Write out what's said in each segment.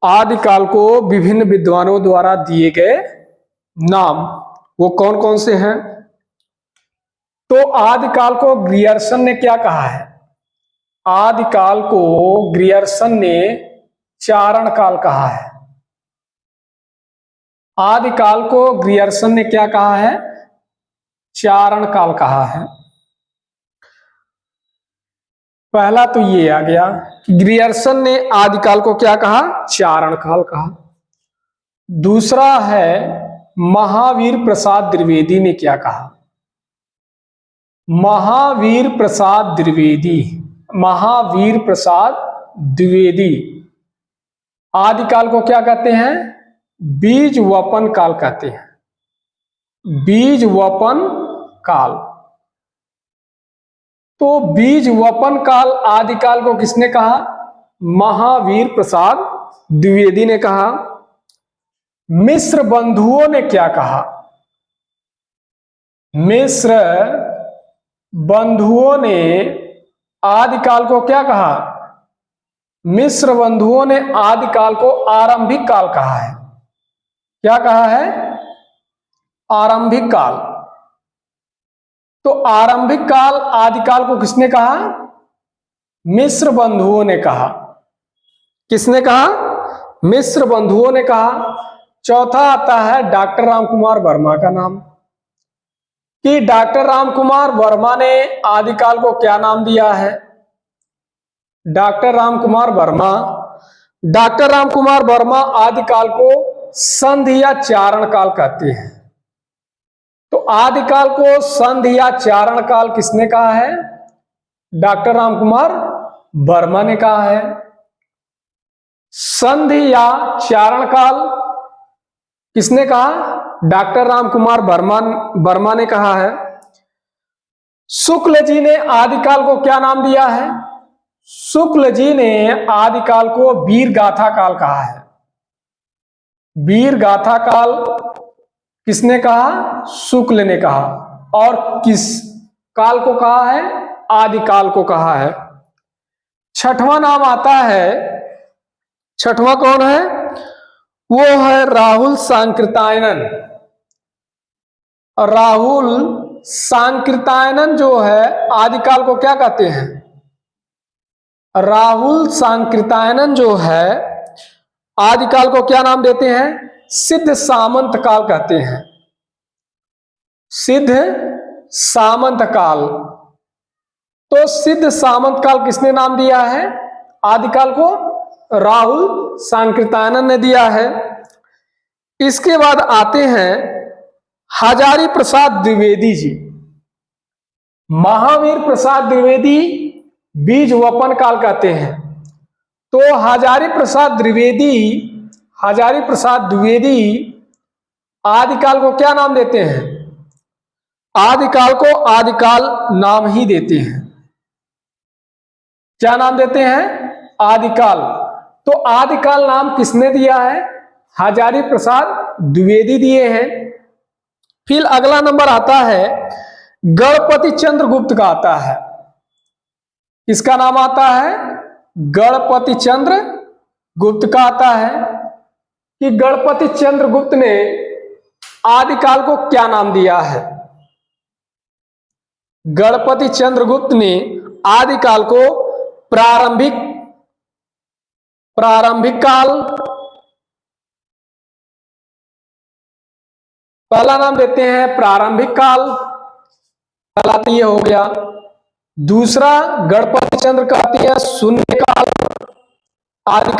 आदिकाल को विभिन्न विद्वानों द्वारा दिए गए नाम वो कौन कौन से हैं? तो आदिकाल को ग्रियर्सन ने क्या कहा है? आदिकाल को ग्रियर्सन ने चारण काल कहा है। आदिकाल को ग्रियर्सन ने क्या कहा है? चारण काल कहा है। पहला तो ये आ गया कि ग्रियर्सन ने आदिकाल को क्या कहा? चारण काल कहा। दूसरा है महावीर प्रसाद द्विवेदी ने क्या कहा? महावीर प्रसाद द्विवेदी, महावीर प्रसाद द्विवेदी आदिकाल को क्या कहते हैं? बीज वपन काल कहते हैं। बीज वपन काल। तो बीज वपन काल आदिकाल को किसने कहा? महावीर प्रसाद द्विवेदी ने कहा। मिस्र बंधुओं ने क्या कहा? मिस्र बंधुओं ने आदिकाल को क्या कहा? मिस्र बंधुओं ने आदिकाल को आरंभिक काल कहा है। क्या कहा है? आरंभिक काल। तो आरंभिक काल आदिकाल को किसने कहा? मिस्र बंधुओं ने कहा। किसने कहा? मिस्र बंधुओं ने कहा। चौथा आता है डॉक्टर रामकुमार वर्मा का नाम, कि डॉक्टर रामकुमार वर्मा ने आदिकाल को क्या नाम दिया है? डॉक्टर रामकुमार वर्मा, डॉक्टर रामकुमार वर्मा आदिकाल को संधि या चारण काल कहते हैं। तो आदिकाल को संधि या चारण काल किसने कहा है? डॉक्टर रामकुमार वर्मा ने कहा है। संधि या चारण काल किसने कहा? डॉक्टर रामकुमार वर्मा ने कहा है। शुक्ल जी ने आदिकाल को क्या नाम दिया है? शुक्ल जी ने आदिकाल को वीर गाथा काल कहा है। वीर गाथा काल किसने कहा? शुक्ल ने कहा। और किस काल को कहा है? आदिकाल को कहा है। छठवां नाम आता है, छठवां कौन है? वो है राहुल सांकृत्यायन। राहुल सांकृत्यायन जो है आदिकाल को क्या कहते हैं? राहुल सांकृत्यायन जो है आदिकाल को क्या नाम देते हैं? सिद्ध सामंत काल कहते हैं। सिद्ध सामंत काल। तो सिद्ध सामंत काल किसने नाम दिया है आदिकाल को? राहुल सांकृत्यायन ने दिया है। इसके बाद आते हैं हजारी प्रसाद द्विवेदी जी। महावीर प्रसाद द्विवेदी बीज वपन काल कहते हैं। तो हजारी प्रसाद द्विवेदी आदिकाल को क्या नाम देते हैं? आदिकाल को आदिकाल नाम ही देते हैं। क्या नाम देते हैं? आदिकाल। तो आदिकाल नाम किसने दिया है? हजारी प्रसाद द्विवेदी दिए हैं। फिर अगला नंबर आता है गणपति चंद्रगुप्त का आता है। किसका नाम आता है? गणपति चंद्रगुप्त का आता है। कि गणपति चंद्रगुप्त ने आदिकाल को क्या नाम दिया है? गणपति चंद्रगुप्त ने आदिकाल को प्रारंभिक काल, पहला नाम देते हैं प्रारंभिक काल। पहला तो ये हो गया। दूसरा गणपति चंद्र कहती है शून्य काल। आदि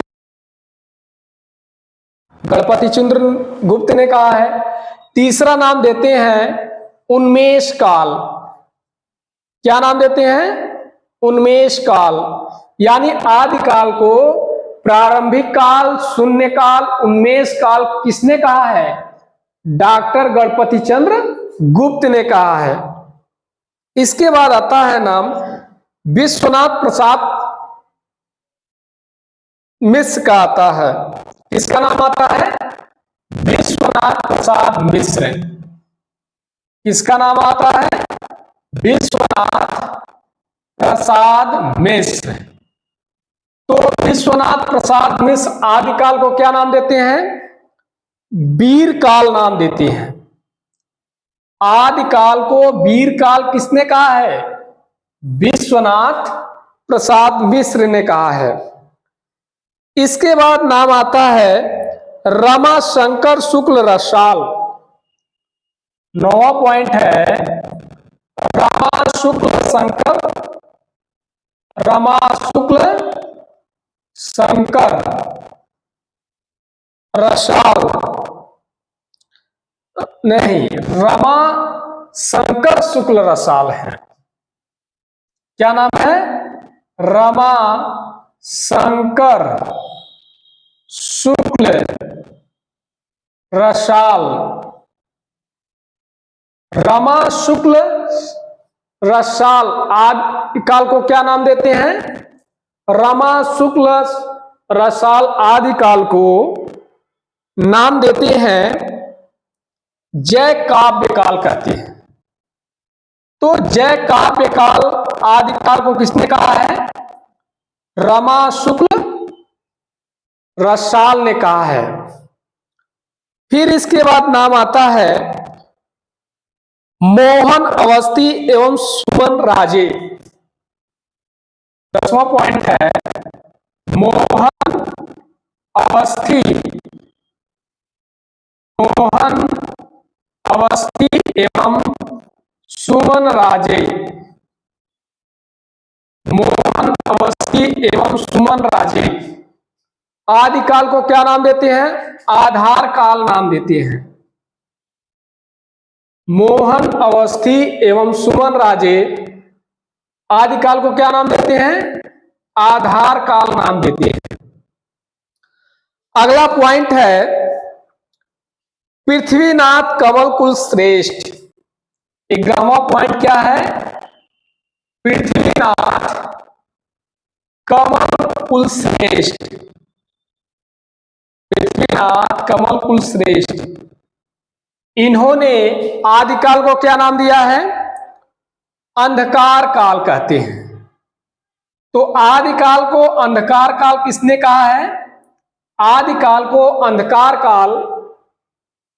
गणपति चंद्रगुप्त ने कहा है। तीसरा नाम देते हैं उन्मेष काल। क्या नाम देते हैं? उन्मेष काल। यानी आदिकाल को प्रारंभिक काल, शून्य काल, उन्मेष काल किसने कहा है? डॉक्टर गणपति चंद्र गुप्त ने कहा है। इसके बाद आता है नाम विश्वनाथ प्रसाद मिश्र का आता है। इसका नाम आता है विश्वनाथ प्रसाद मिश्र। किसका नाम आता है? विश्वनाथ प्रसाद मिश्र। तो विश्वनाथ प्रसाद मिश्र आदिकाल को क्या नाम देते हैं? वीर काल नाम देते हैं। आदिकाल को वीर काल किसने कहा है? विश्वनाथ प्रसाद मिश्र ने कहा है। इसके बाद नाम आता है रमाशंकर शुक्ल रसाल। 9वां पॉइंट है रमा शुक्ल शंकर रसाल, नहीं, रमा शंकर शुक्ल रसाल है। क्या नाम है? रमा शंकर शुक्ल रसाल। रमा शुक्ल रसाल आदिकाल को क्या नाम देते हैं? रमा शुक्ल रसाल आदिकाल को नाम देते हैं जय काव्य काल कहते हैं। तो जय काव्य काल आदिकाल को किसने कहा है? रमा शुक्ल रसाल ने कहा है। फिर इसके बाद नाम आता है मोहन अवस्थी एवं सुमन राजे। 10वां पॉइंट है मोहन अवस्थी एवं सुमन राजे। मोहन अवस्थी एवं सुमन राजे आदिकाल को क्या नाम देते हैं? आधार काल नाम देते हैं। मोहन अवस्थी एवं सुमन राजे आदिकाल को क्या नाम देते हैं? आधार काल नाम देते हैं। अगला पॉइंट है पृथ्वीनाथ कमल कुल श्रेष्ठ। 11वां पॉइंट क्या है? पृथ्वीनाथ कमल कुल श्रेष्ठ। पृथ्वीनाथ कमल कुल श्रेष्ठ इन्होंने आदिकाल को क्या नाम दिया है? अंधकार काल कहते हैं। तो आदिकाल को अंधकार काल किसने कहा है? आदिकाल को अंधकार काल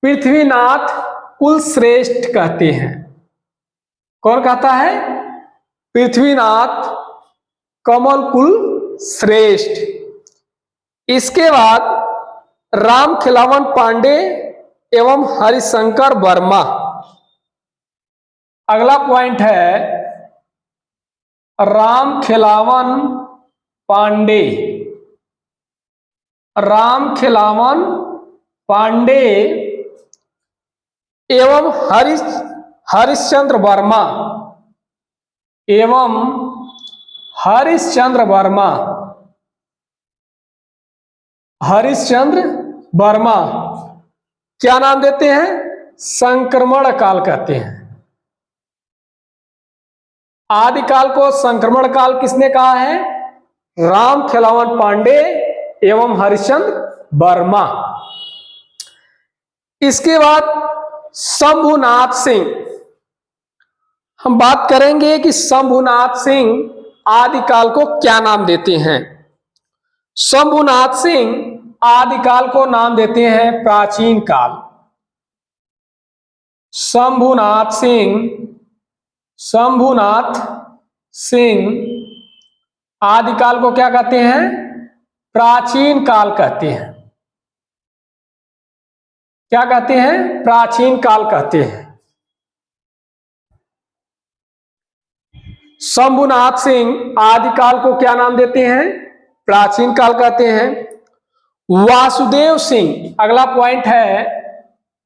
पृथ्वीनाथ कुल श्रेष्ठ कहते हैं। कौन कहता है? पृथ्वीनाथ कमल कुल श्रेष्ठ। इसके बाद राम खिलावन पांडे एवं हरिशंकर वर्मा। अगला पॉइंट है राम खिलावन पांडे एवं हरिश्चंद्र वर्मा क्या नाम देते हैं? संक्रमण काल कहते हैं। आदिकाल को संक्रमण काल किसने कहा है? राम खिलावन पांडे एवं हरिश्चंद्र वर्मा। इसके बाद शंभुनाथ सिंह। हम बात करेंगे कि शंभुनाथ सिंह आदिकाल को क्या नाम देते हैं। शंभुनाथ सिंह आदिकाल को नाम देते हैं प्राचीन काल। शंभुनाथ सिंह आदिकाल को क्या कहते हैं? प्राचीन काल कहते हैं। क्या कहते हैं? प्राचीन काल कहते हैं। शंभुनाथ सिंह आदिकाल को क्या नाम देते हैं? प्राचीन काल कहते हैं। वासुदेव सिंह, अगला पॉइंट है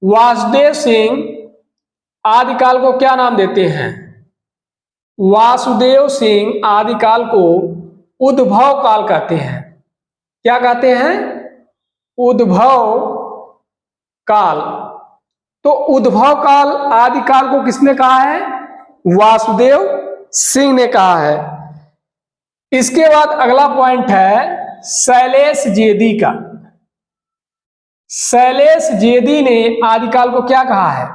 वासुदेव सिंह आदिकाल को क्या नाम देते हैं? वासुदेव सिंह आदिकाल को उद्भव काल कहते हैं। क्या कहते हैं? उद्भव काल। तो उद्भव काल आदिकाल को किसने कहा है? वासुदेव सिंह ने कहा है। इसके बाद अगला पॉइंट है शैलेश जेदी का। शैलेश जेदी ने आदिकाल को क्या कहा है?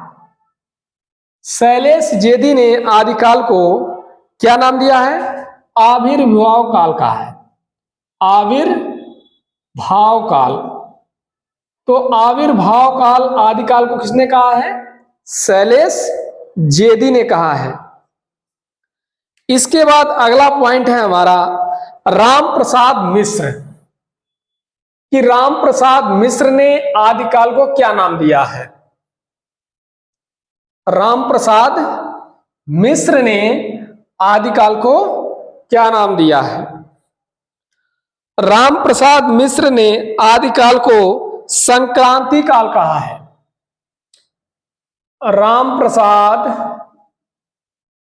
शैलेश जेदी ने आदिकाल को क्या नाम दिया है? आविर्भाव काल कहा है। आविर्भाव काल। तो आविर्भाव काल आदिकाल को किसने कहा है? शैलेश जेदी ने कहा है। इसके बाद अगला पॉइंट है हमारा राम प्रसाद मिश्र, कि राम प्रसाद मिश्र ने आदिकाल को क्या नाम दिया है? राम प्रसाद मिश्र ने आदिकाल को क्या नाम दिया है? राम प्रसाद मिश्र ने आदिकाल को संक्रांति काल कहा है। राम प्रसाद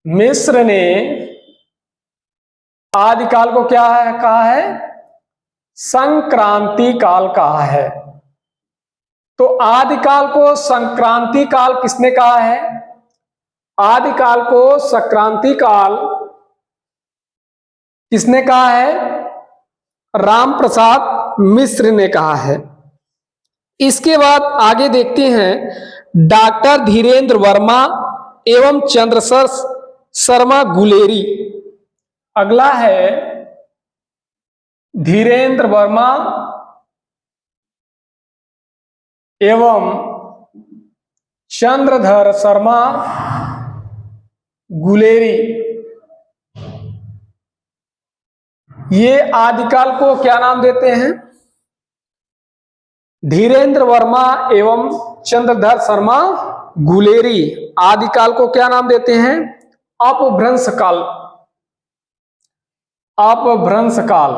मिश्र ने आदिकाल को क्या है कहा है? संक्रांति काल कहा है। तो आदिकाल को संक्रांति काल किसने कहा है? आदिकाल को संक्रांति काल किसने कहा है? राम प्रसाद मिश्र ने कहा है। इसके बाद आगे देखते हैं डॉक्टर धीरेन्द्र वर्मा एवं चंद्रशेखर शर्मा गुलेरी। अगला है धीरेन्द्र वर्मा एवं चंद्रधर शर्मा गुलेरी। ये आदिकाल को क्या नाम देते हैं? धीरेन्द्र वर्मा एवं चंद्रधर शर्मा गुलेरी आदिकाल को क्या नाम देते हैं? अपभ्रंश काल। अपभ्रंश काल।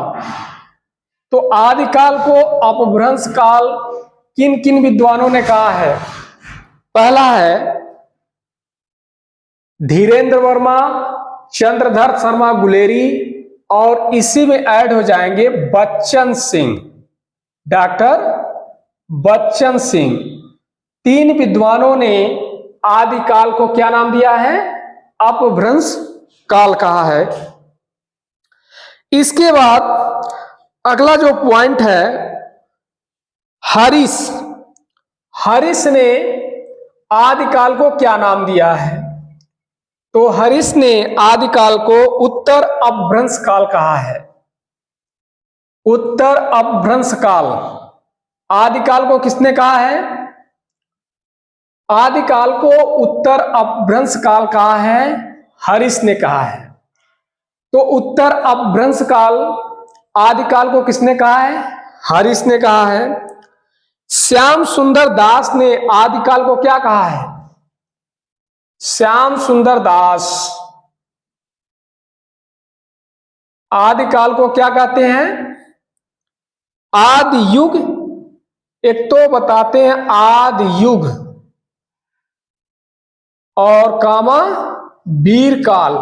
तो आदिकाल को अपभ्रंश काल किन किन विद्वानों ने कहा है? पहला है धीरेन्द्र वर्मा, चंद्रधर शर्मा गुलेरी, और इसी में ऐड हो जाएंगे बच्चन सिंह, डॉक्टर बच्चन सिंह। तीन विद्वानों ने आदिकाल को क्या नाम दिया है? अपभ्रंश काल कहा है। इसके बाद अगला जो पॉइंट है हरीश। हरीश ने आदिकाल को क्या नाम दिया है? तो हरीश ने आदिकाल को उत्तर अपभ्रंश काल कहा है। उत्तर अपभ्रंश काल आदिकाल को किसने कहा है? आदिकाल को उत्तर अपभ्रंश काल कहा है, हरीश ने कहा है। तो उत्तर अपभ्रंश काल आदिकाल को किसने कहा है? हरीश ने कहा है। श्याम सुंदर दास ने आदिकाल को क्या कहा है? श्याम सुंदर दास आदिकाल को क्या कहते हैं? आदि युग। एक तो बताते हैं आदि युग और कामा वीर काल।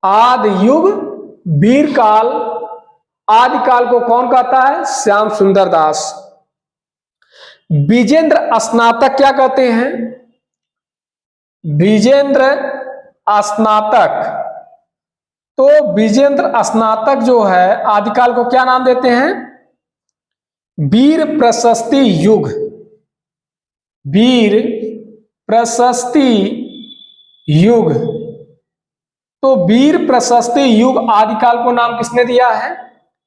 आदि युग वीर काल आदिकाल को कौन कहता है? श्याम सुंदर दास। विजेंद्र स्नातक क्या कहते हैं? विजेंद्र स्नातक। तो विजेंद्र स्नातक जो है आदिकाल को क्या नाम देते हैं? वीर प्रशस्ति युग। वीर प्रशस्ति युग। तो वीर प्रशस्ति युग आदिकाल को नाम किसने दिया है?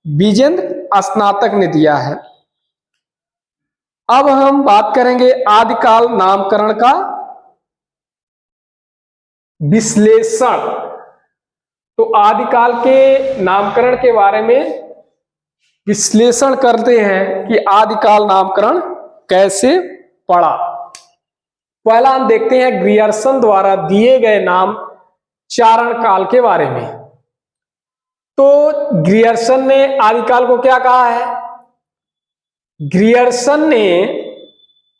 विजेंद्र स्नातक ने दिया है। अब हम बात करेंगे आदिकाल नामकरण का विश्लेषण। तो आदिकाल के नामकरण के बारे में विश्लेषण करते हैं कि आदिकाल नामकरण कैसे पड़ा। पहला हम देखते हैं ग्रियर्सन द्वारा दिए गए नाम चारण काल के बारे में। तो ग्रियर्सन ने आदिकाल को क्या कहा है? ग्रियर्सन ने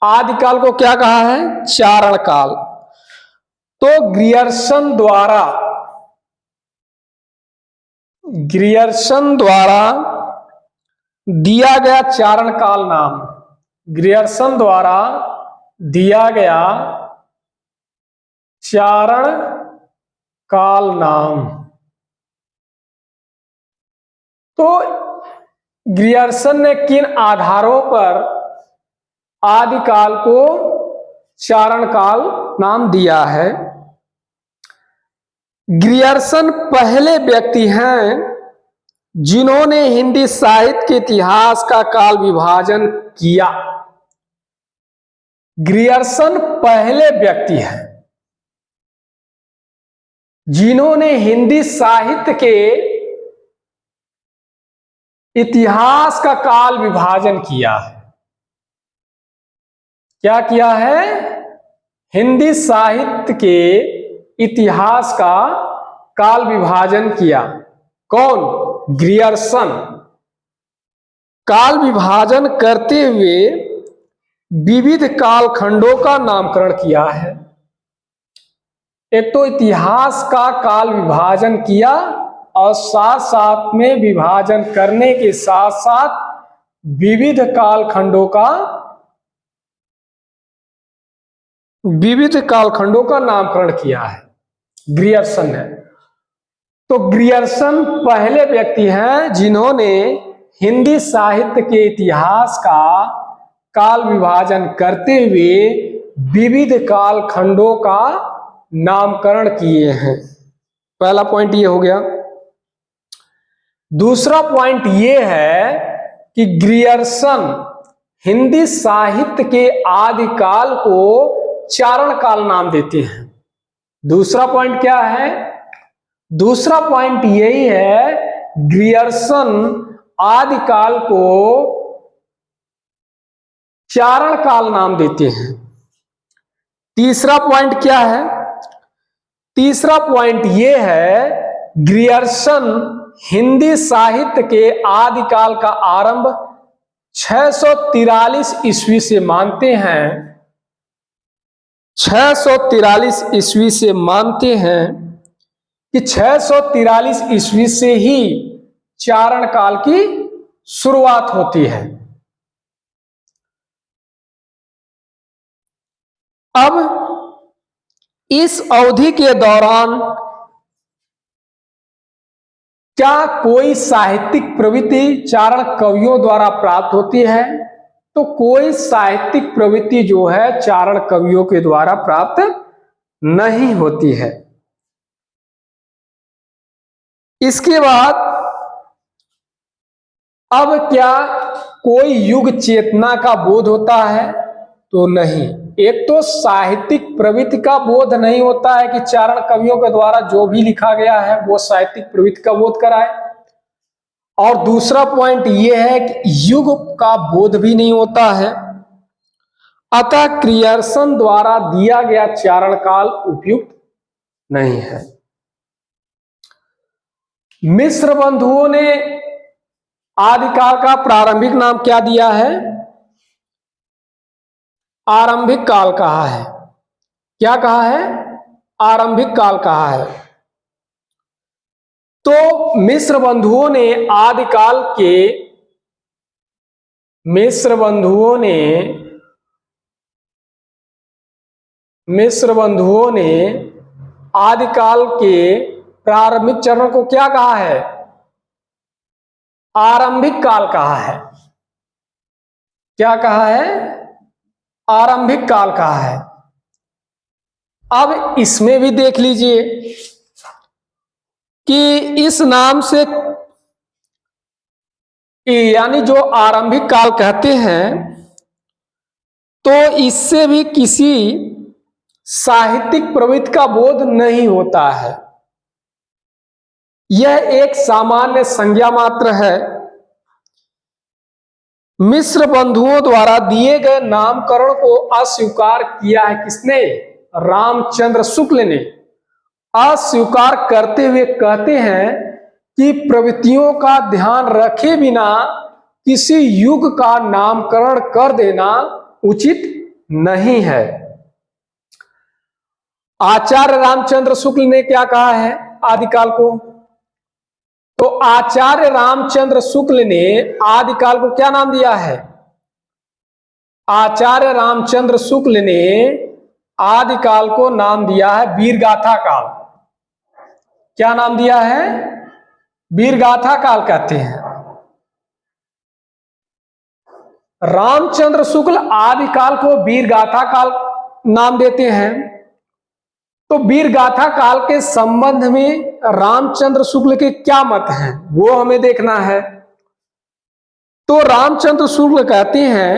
आदिकाल को क्या कहा है? चारण काल। तो ग्रियर्सन द्वारा दिया गया चारण काल नाम, ग्रियर्सन द्वारा दिया गया चारण काल नाम। तो ग्रियर्सन ने किन आधारों पर आदिकाल को चारण काल नाम दिया है? ग्रियर्सन पहले व्यक्ति हैं जिन्होंने हिंदी साहित्य के इतिहास का काल विभाजन किया। ग्रियर्सन पहले व्यक्ति हैं जिन्होंने हिंदी साहित्य के इतिहास का काल विभाजन किया है। क्या किया है? हिंदी साहित्य के इतिहास का काल विभाजन किया। कौन? ग्रियर्सन। काल विभाजन करते हुए विविध कालखंडों का नामकरण किया है। एक तो इतिहास का काल विभाजन किया और साथ साथ में विभाजन करने के साथ साथ विविध कालखंडों का नामकरण किया है ग्रियर्सन ने। तो ग्रियर्सन पहले व्यक्ति हैं जिन्होंने हिंदी साहित्य के इतिहास का काल विभाजन करते हुए विविध कालखंडों का नामकरण किए हैं। पहला पॉइंट ये हो गया। दूसरा पॉइंट ये है कि ग्रियर्सन हिंदी साहित्य के आदिकाल को चारण काल नाम देते हैं। दूसरा पॉइंट क्या है? दूसरा पॉइंट यही है, ग्रियर्सन आदिकाल को चारण काल नाम देते हैं। तीसरा पॉइंट क्या है? तीसरा पॉइंट यह है, ग्रियर्सन हिंदी साहित्य के आदिकाल का आरंभ 643 ईस्वी से मानते हैं। 643 ईस्वी से मानते हैं कि 643 ईस्वी से ही चारण काल की शुरुआत होती है। अब इस अवधि के दौरान क्या कोई साहित्यिक प्रवृत्ति चारण कवियों द्वारा प्राप्त होती है? तो कोई साहित्यिक प्रवृत्ति जो है चारण कवियों के द्वारा प्राप्त नहीं होती है। इसके बाद अब क्या कोई युग चेतना का बोध होता है? तो नहीं। एक तो साहित्यिक प्रवृत्ति का बोध नहीं होता है कि चारण कवियों के द्वारा जो भी लिखा गया है वो साहित्यिक प्रवृत्ति का बोध कराए, और दूसरा पॉइंट ये है कि युग का बोध भी नहीं होता है। अतः ग्रियर्सन द्वारा दिया गया चारण काल उपयुक्त नहीं है। मिश्र बंधुओं ने आदिकाल का प्रारंभिक नाम क्या दिया है? आरंभिक काल कहा है। क्या कहा है? आरंभिक काल कहा है। तो मिश्र बंधुओं ने आदिकाल के मिश्र बंधुओं ने आदिकाल के प्रारंभिक चरण को क्या कहा है? आरंभिक काल कहा है। क्या कहा है? आरंभिक काल कहा है। अब इसमें भी देख लीजिए कि इस नाम से यानी जो आरंभिक काल कहते हैं, तो इससे भी किसी साहित्यिक प्रवृत्ति का बोध नहीं होता है। यह एक सामान्य संज्ञा मात्र है। मिश्र बंधुओं द्वारा दिए गए नामकरण को अस्वीकार किया है किसने? रामचंद्र शुक्ल ने। अस्वीकार करते हुए कहते हैं कि प्रवृत्तियों का ध्यान रखे बिना किसी युग का नामकरण कर देना उचित नहीं है। आचार्य रामचंद्र शुक्ल ने क्या कहा है आदिकाल को? तो आचार्य रामचंद्र शुक्ल ने आदिकाल को क्या नाम दिया है? आचार्य रामचंद्र शुक्ल ने आदिकाल को नाम दिया है वीरगाथा काल। क्या नाम दिया है? वीरगाथा काल कहते हैं। रामचंद्र शुक्ल आदिकाल को वीरगाथा काल नाम देते हैं। तो वीर गाथा काल के संबंध में रामचंद्र शुक्ल के क्या मत हैं वो हमें देखना है। तो रामचंद्र शुक्ल कहते हैं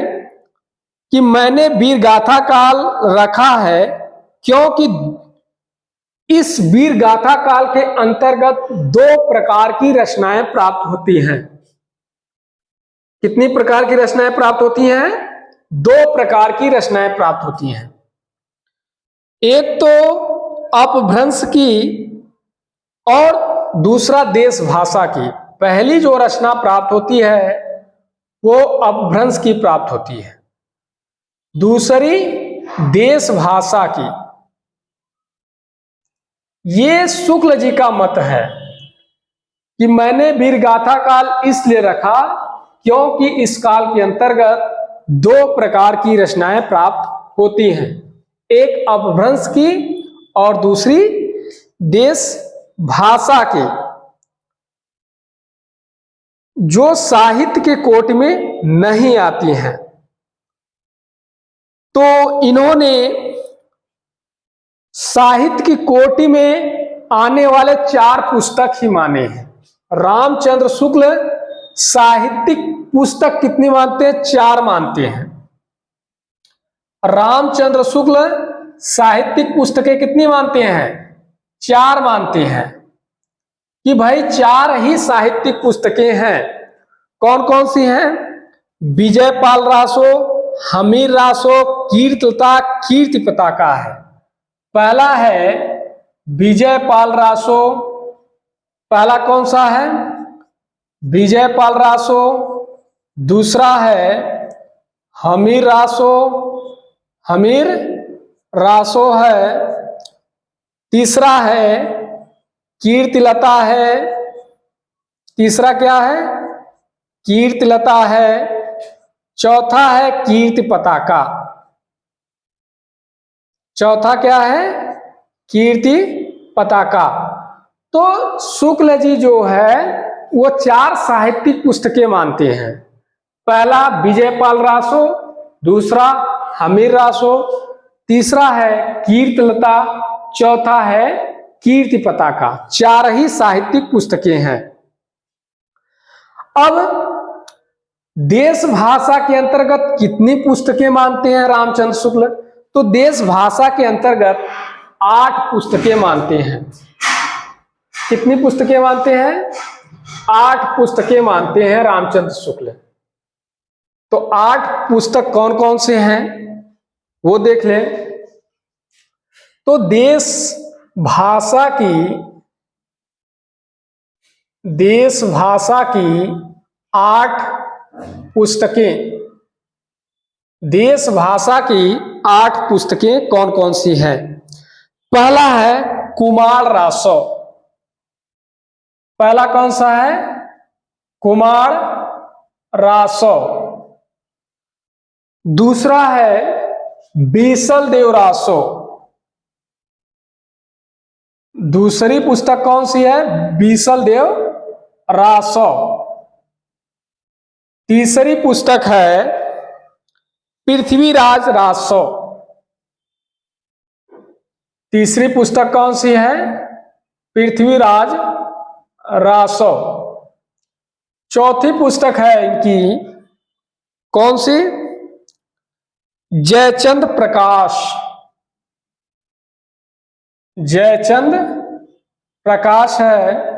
कि मैंने वीर गाथा काल रखा है क्योंकि इस वीर गाथा काल के अंतर्गत 2 प्रकार की रचनाएं प्राप्त होती हैं। कितनी प्रकार की रचनाएं प्राप्त होती हैं? 2 प्रकार की रचनाएं प्राप्त होती हैं। एक तो अपभ्रंश की और दूसरा देश भाषा की। पहली जो रचना प्राप्त होती है वो अपभ्रंश की प्राप्त होती है, दूसरी देश भाषा की। ये शुक्ल जी का मत है कि मैंने वीर गाथा काल इसलिए रखा क्योंकि इस काल के अंतर्गत 2 प्रकार की रचनाएं प्राप्त होती हैं, एक अपभ्रंश की और दूसरी देश भाषा की, जो साहित्य के कोटि में नहीं आती हैं। तो इन्होंने साहित्य की कोटि में आने वाले 4 पुस्तक ही माने हैं। रामचंद्र शुक्ल साहित्यिक पुस्तक कितनी मानते हैं? 4 मानते हैं। रामचंद्र शुक्ल साहित्यिक पुस्तकें कितनी मानते हैं? 4 मानते हैं कि भाई 4 ही साहित्यिक पुस्तकें हैं। कौन कौन सी हैं? विजयपाल रासो, हमीर रासो, कीर्तिलता, कीर्ति पताका है। पहला है विजयपाल रासो। पहला कौन सा है? विजयपाल रासो। दूसरा है हमीर रासो, हमीर रासो है। तीसरा है कीर्तिलता है। तीसरा क्या है? कीर्तिलता है। चौथा है कीर्ति पताका। चौथा क्या है? कीर्ति पताका। तो शुक्ल जी जो है वो 4 साहित्यिक पुस्तकें मानते हैं। पहला विजयपाल रासो, दूसरा हमीर रासो, तीसरा है कीर्तिलता, चौथा है कीर्ति पताका। 4 ही साहित्यिक पुस्तकें हैं। अब देश भाषा के अंतर्गत कितनी पुस्तकें मानते हैं रामचंद्र शुक्ल? तो देश भाषा के अंतर्गत 8 पुस्तकें मानते हैं। कितनी पुस्तकें मानते हैं? 8 पुस्तकें मानते हैं रामचंद्र शुक्ल। तो 8 पुस्तक कौन कौन से हैं वो देख लें। तो देश भाषा की 8 पुस्तकें, देश भाषा की 8 पुस्तकें कौन कौन सी हैं? पहला है कुमार रासो। पहला कौन सा है? कुमार रासो। दूसरा है बीसल देव रासो। दूसरी पुस्तक कौन सी है? बीसल देव रासो। तीसरी पुस्तक है पृथ्वीराज रासो। तीसरी पुस्तक कौन सी है? पृथ्वीराज रासो। चौथी पुस्तक है इनकी कौन सी? जयचंद प्रकाश। जयचंद प्रकाश है।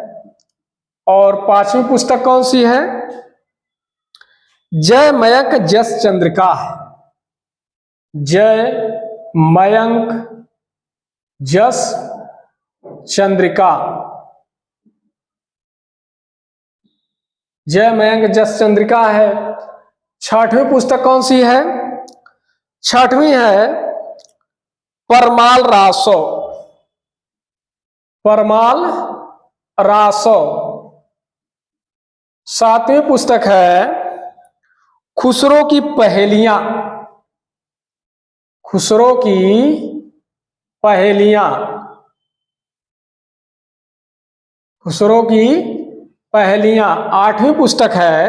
और 5वीं पुस्तक कौन सी है? जय मयंक जस चंद्रिका है। जय मयंक जस चंद्रिका। जय मयंक जस चंद्रिका है। 6वीं पुस्तक कौन सी है? 6वीं है परमाल रासो। परमाल रासो। 7वीं पुस्तक है खुसरो की पहेलियां। खुसरो की पहेलियां। खुसरो की पहेलियां। 8वीं पुस्तक है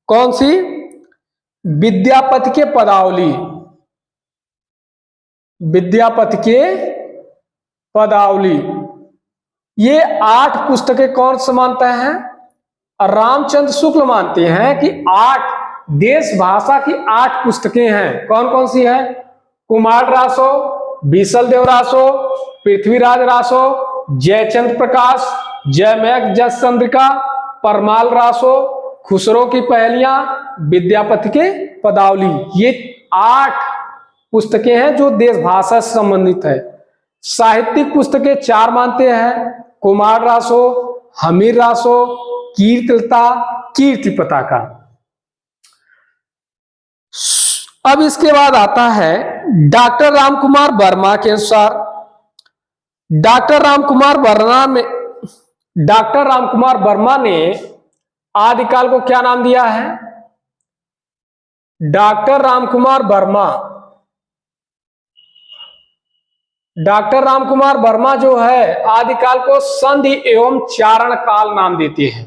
कौन सी? विद्यापति के पदावली। विद्यापति के पदावली। ये 8 पुस्तकें कौन से मानते हैं? रामचंद्र शुक्ल मानते हैं कि 8 देश भाषा की 8 पुस्तकें हैं। कौन कौन सी है? कुमार रासो, बीसल देव रासो, पृथ्वीराज रासो, जयचंद्र प्रकाश, जयमेघ जसचंद्रिका, परमाल रासो, खुसरो की पहेलियां, विद्यापति के पदावली। ये 8 पुस्तकें हैं जो देश भाषा से संबंधित है। साहित्यिक पुस्तकें 4 मानते हैं, कुमार रासो, हमीर रासो, कीर्तिलता, कीर्ति पताका। अब इसके बाद आता है डॉक्टर रामकुमार वर्मा के अनुसार, डॉक्टर रामकुमार वर्मा ने आदिकाल को क्या नाम दिया है? डॉक्टर रामकुमार वर्मा जो है आदिकाल को संधि एवं चारण काल नाम देते हैं।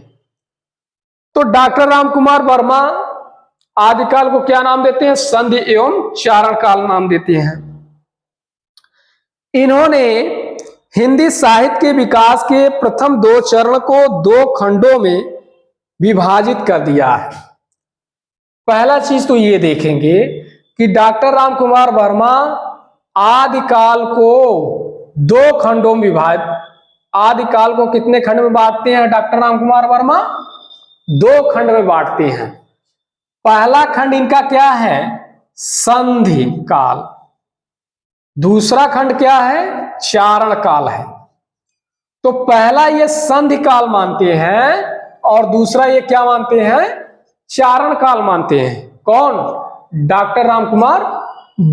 तो डॉक्टर रामकुमार वर्मा आदिकाल को क्या नाम देते हैं? संधि एवं चारण काल नाम देते हैं। इन्होंने हिंदी साहित्य के विकास के प्रथम 2 चरण को 2 खंडों में विभाजित कर दिया है। पहला चीज तो ये देखेंगे कि डॉक्टर रामकुमार वर्मा आदिकाल को 2 खंडों में आदिकाल को कितने खंड में बांटते हैं? डॉक्टर रामकुमार वर्मा 2 खंड में बांटते हैं। पहला खंड इनका क्या है? संधि काल। दूसरा खंड क्या है? चारण काल है। तो पहला ये संधि काल मानते हैं और दूसरा ये क्या मानते हैं? चारण काल मानते हैं। कौन? डॉक्टर रामकुमार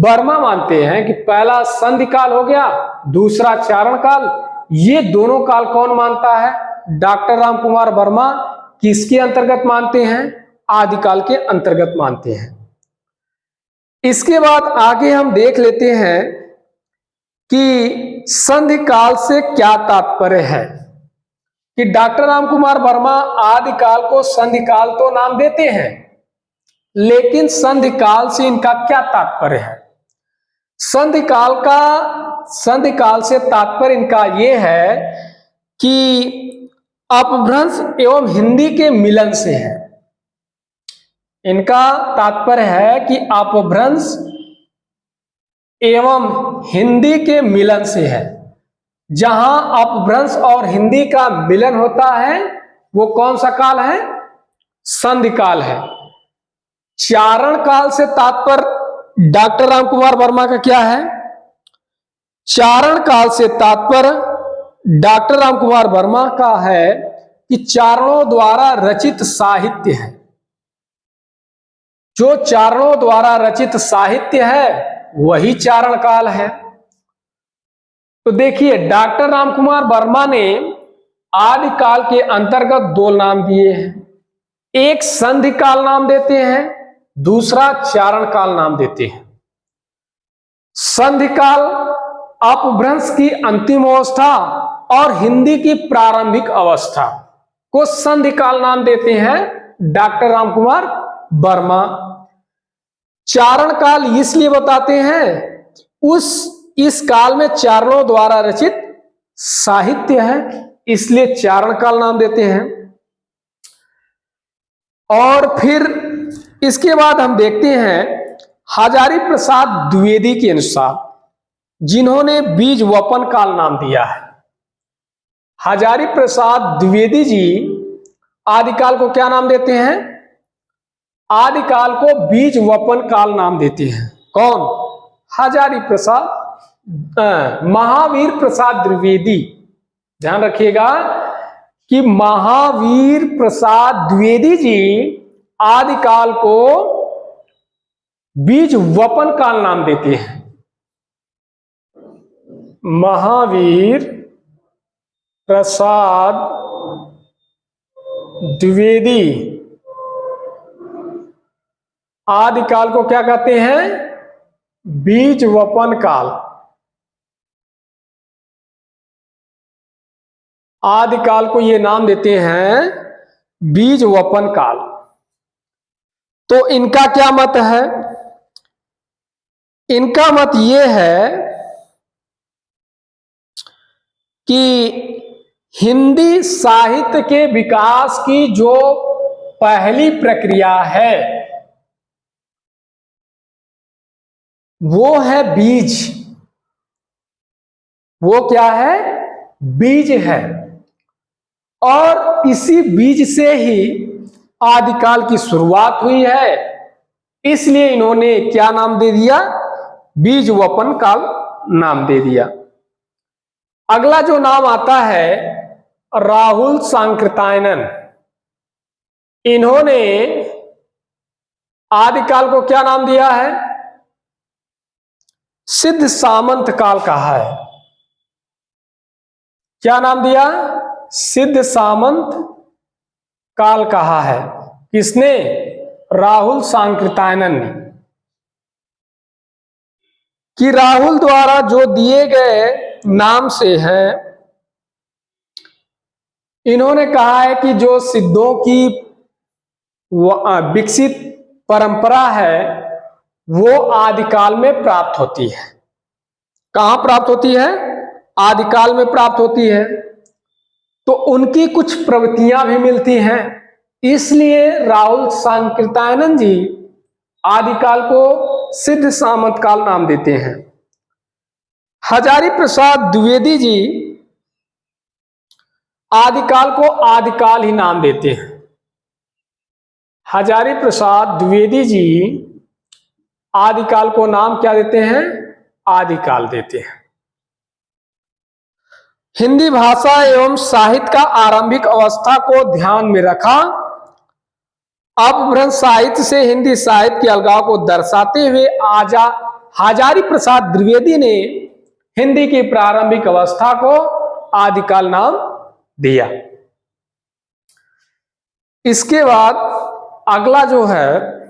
वर्मा मानते हैं कि पहला संधि काल हो गया, दूसरा चारण काल। ये दोनों काल कौन मानता है? डॉक्टर रामकुमार वर्मा। किसके अंतर्गत मानते हैं? आदिकाल के अंतर्गत मानते हैं। इसके बाद आगे हम देख लेते हैं कि संधि काल से क्या तात्पर्य है। कि डॉक्टर रामकुमार वर्मा आदिकाल को संधि काल तो नाम देते हैं, लेकिन संधि काल से इनका क्या तात्पर्य है? संधि काल से तात्पर्य इनका यह है कि अपभ्रंश एवं हिंदी के मिलन से है। इनका तात्पर्य है कि अपभ्रंश एवं हिंदी के मिलन से है। जहां अपभ्रंश और हिंदी का मिलन होता है वो कौन सा काल है? संधि काल है। चारण काल से तात्पर्य डॉक्टर रामकुमार वर्मा का क्या है? चारण काल से तात्पर्य डॉक्टर रामकुमार वर्मा का है कि चारणों द्वारा रचित साहित्य है। जो चारणों द्वारा रचित साहित्य है वही चारण काल है। तो देखिए डॉक्टर रामकुमार वर्मा ने आदिकाल के अंतर्गत 2 नाम दिए हैं। एक संधि काल नाम देते हैं, दूसरा चारण काल नाम देते हैं। संधि काल अपभ्रंश की अंतिम अवस्था और हिंदी की प्रारंभिक अवस्था को संधि काल नाम देते हैं डॉक्टर रामकुमार वर्मा। चारण काल इसलिए बताते हैं इस काल में चारणों द्वारा रचित साहित्य है, इसलिए चारण काल नाम देते हैं। और फिर इसके बाद हम देखते हैं हजारी प्रसाद द्विवेदी के अनुसार, जिन्होंने बीज वपन काल नाम दिया है। हजारी प्रसाद द्विवेदी जी आदिकाल को क्या नाम देते हैं? आदिकाल को बीज वपन काल नाम देते हैं। कौन? हजारी प्रसाद महावीर प्रसाद द्विवेदी। ध्यान रखिएगा कि महावीर प्रसाद द्विवेदी जी आदिकाल को बीज वपन काल नाम देते हैं। महावीर प्रसाद द्विवेदी आदिकाल को क्या कहते हैं? बीज वपन काल। आदिकाल को ये नाम देते हैं बीज वपन काल। तो इनका क्या मत है? इनका मत ये है कि हिंदी साहित्य के विकास की जो पहली प्रक्रिया है वो है बीज। वो क्या है? बीज है। और इसी बीज से ही आदिकाल की शुरुआत हुई है, इसलिए इन्होंने क्या नाम दे दिया? बीज वपन काल नाम दे दिया। अगला जो नाम आता है राहुल सांकृत्यायन। इन्होंने आदिकाल को क्या नाम दिया है? सिद्ध सामंत काल कहा है। क्या नाम दिया? सिद्ध सामंत काल कहा है। किसने? राहुल सांकृत्यायन ने। कि राहुल द्वारा जो दिए गए नाम से है, इन्होंने कहा है कि जो सिद्धों की विकसित परंपरा है वो आदिकाल में प्राप्त होती है। कहां प्राप्त होती है? आदिकाल में प्राप्त होती है। तो उनकी कुछ प्रवृत्तियां भी मिलती हैं, इसलिए राहुल सांकृत्यायन जी आदिकाल को सिद्ध सामंत काल नाम देते हैं। हजारी प्रसाद द्विवेदी जी आदिकाल को आदिकाल ही नाम देते हैं। हजारी प्रसाद द्विवेदी जी आदिकाल को नाम क्या देते हैं? आदिकाल देते हैं। हिंदी भाषा एवं साहित्य का आरंभिक अवस्था को ध्यान में रखा। अपभ्रंश साहित्य से हिंदी साहित्य के अलगाव को दर्शाते हुए हजारी प्रसाद द्विवेदी ने हिंदी की प्रारंभिक अवस्था को आदिकाल नाम दिया। इसके बाद अगला जो है